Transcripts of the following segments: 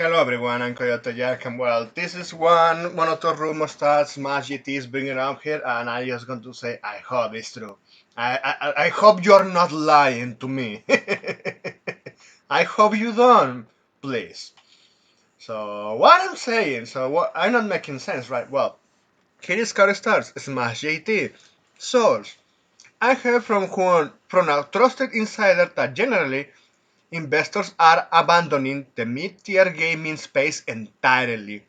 Hello everyone, I'm Coyote Jack, and well, this is one of the rumors that Smash GT is bringing out here, and I just going to say I hope it's true. I hope you're not lying to me. I hope you don't, please. So what I'm saying, I'm not making sense, right? Well, here is how it starts. Smash GT source. I heard from a trusted insider that generally investors are abandoning the mid-tier gaming space entirely.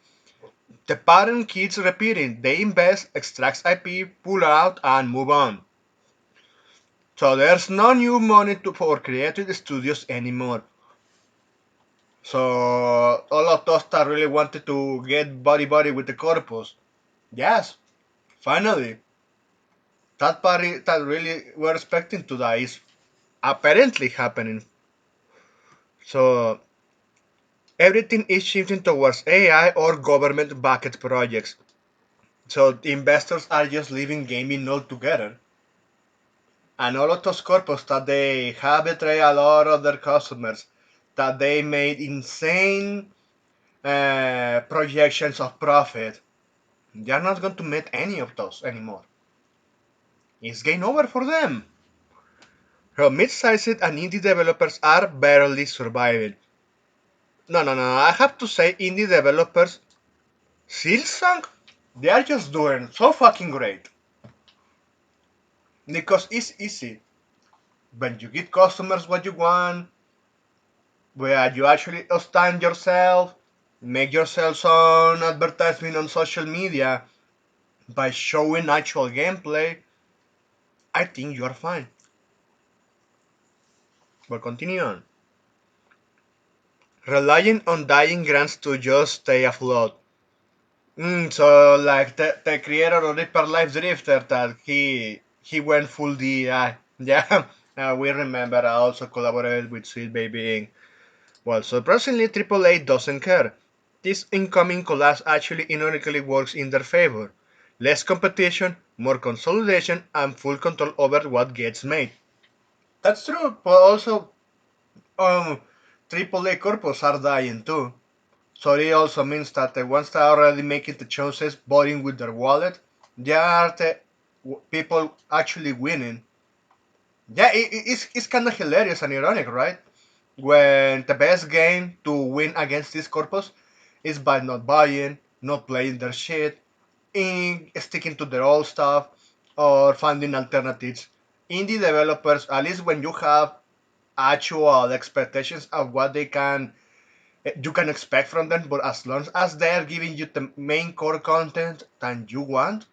The pattern keeps repeating. They invest, extract IP, pull out, and move on. So there's no new money for creative studios anymore. So all of those that really wanted to get body with the corpus. Yes, finally. That party that really we're expecting to die is apparently happening. So everything is shifting towards AI or government backed projects. So investors are just leaving gaming altogether. And all of those corpos that they have betrayed a lot of their customers, that they made insane projections of profit, they're not going to meet any of those anymore. It's game over for them. So mid-sized and indie developers are barely surviving. No. I have to say, indie developers, Silksong, they are just doing so fucking great. Because it's easy. When you give customers what you want, where you actually stand yourself, make yourself some advertisement on social media by showing actual gameplay, I think you are fine. But continue on. Relying on dying grants to just stay afloat. So like the creator of Reaper Life Drifter that he went full DI. Yeah, we remember I also collaborated with Sweet Baby Inc. Well, surprisingly, AAA doesn't care. This incoming collapse actually ironically works in their favor. Less competition, more consolidation, and full control over what gets made. That's true, but also um, AAA corpos are dying too. So it also means that the ones that are already making the choices, voting with their wallet, they are the people actually winning. Yeah, it's kind of hilarious and ironic, right? When the best game to win against this corpus is by not buying, not playing their shit, in sticking to their old stuff, or finding alternatives. Indie developers, at least when you have actual expectations of what they can you can expect from them, but as long as they are giving you the main core content that you want,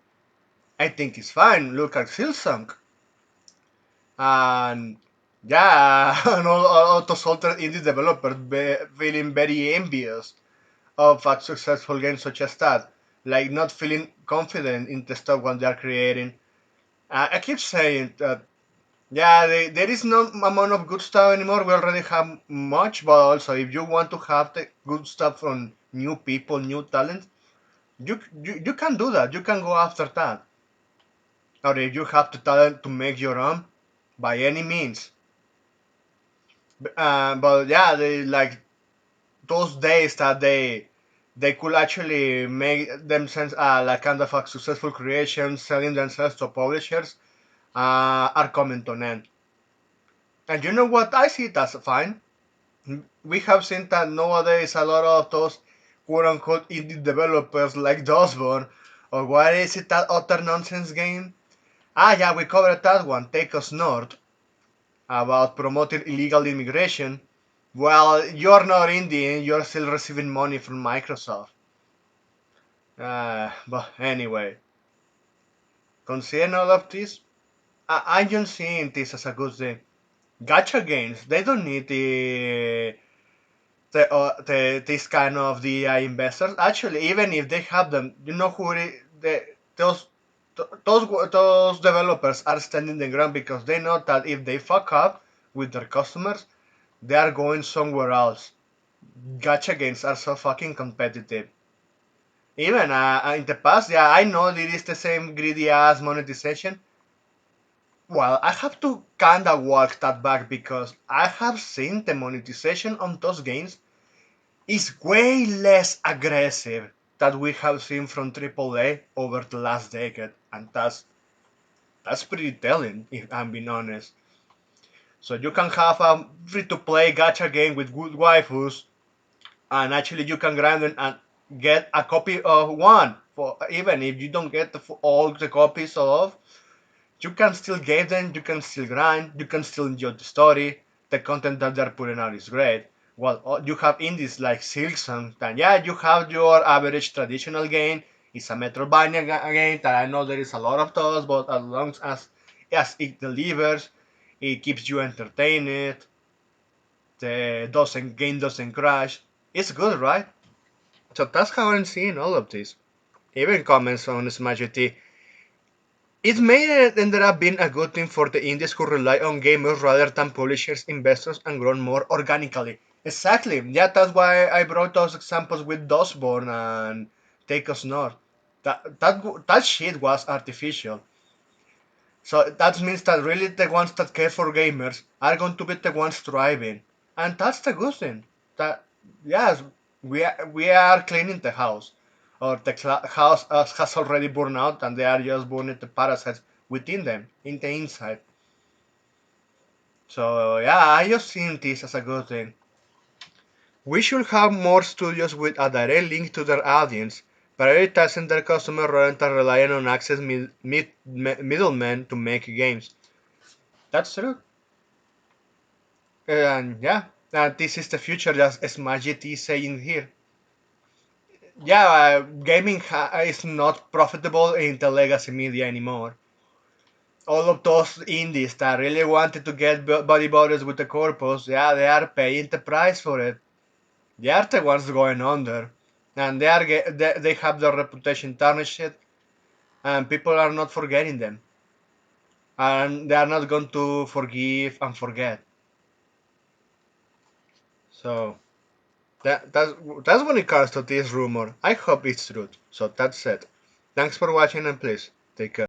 I think it's fine. Look at Silsong. And yeah, and all those other indie developers feeling very envious of a successful game such as that, like not feeling confident in the stuff when they are creating. I keep saying that, yeah, there is no amount of good stuff anymore. We already have much, but also if you want to have the good stuff from new people, new talent, you can do that. You can go after that. Or if you have the talent to make your own, by any means. But yeah, they like those days that they could actually make themselves like kind of a successful creation, selling themselves to publishers, are coming to an end. And you know what? I see it as fine. We have seen that nowadays a lot of those quote unquote indie developers like Dustborn, or what is it, that other nonsense game? Ah, yeah, we covered that one, Take Us North, about promoting illegal immigration. Well, you're not indie, you're still receiving money from Microsoft. But anyway, considering all of this, I don't see this as a good thing. Gacha games, they don't need this kind of DI investors. Actually, even if they have them, you know who those those developers are standing the ground because they know that if they fuck up with their customers, they are going somewhere else. Gacha games are so fucking competitive. Even in the past, yeah, I know it is the same greedy ass monetization. Well, I have to kinda walk that back because I have seen the monetization on those games is way less aggressive that we have seen from AAA over the last decade, and that's pretty telling, if I'm being honest. So you can have a free-to-play gacha game with good waifus, and actually you can grind and get a copy of one. For even if you don't get all the copies of, you can still get them. You can still grind. You can still enjoy the story. The content that they're putting out is great. Well, you have indies like Silksong, and yeah, you have your average traditional game. It's a Metroidvania game that I know there is a lot of those, but as long as it delivers, it keeps you entertained. The doesn't game doesn't crash. It's good, right? So that's how I'm seeing all of this. Even comments on Smash GT. It may ended up being a good thing for the indies who rely on gamers rather than publishers, investors, and grow more organically. Exactly. Yeah, that's why I brought those examples with Dustborn and Take Us North. That shit was artificial. So that means that really the ones that care for gamers are going to be the ones thriving, and that's the good thing. That yes, we are cleaning the house, or the house has already burned out, and they are just burning the parasites within them, in the inside. So yeah, I just see this as a good thing. We should have more studios with a direct link to their audience, prioritizing their customer rather than relying on access middlemen to make games. That's true. And yeah, this is the future, just as Majid is saying here. Yeah, gaming is not profitable in the legacy media anymore. All of those indies that really wanted to get bodybuilders with the corpus, yeah, they are paying the price for it. They are the ones going under, and they have their reputation tarnished, and people are not forgetting them, and they are not going to forgive and forget. So that's when it comes to this rumor. I hope it's true. So that's it. Thanks for watching and please take care.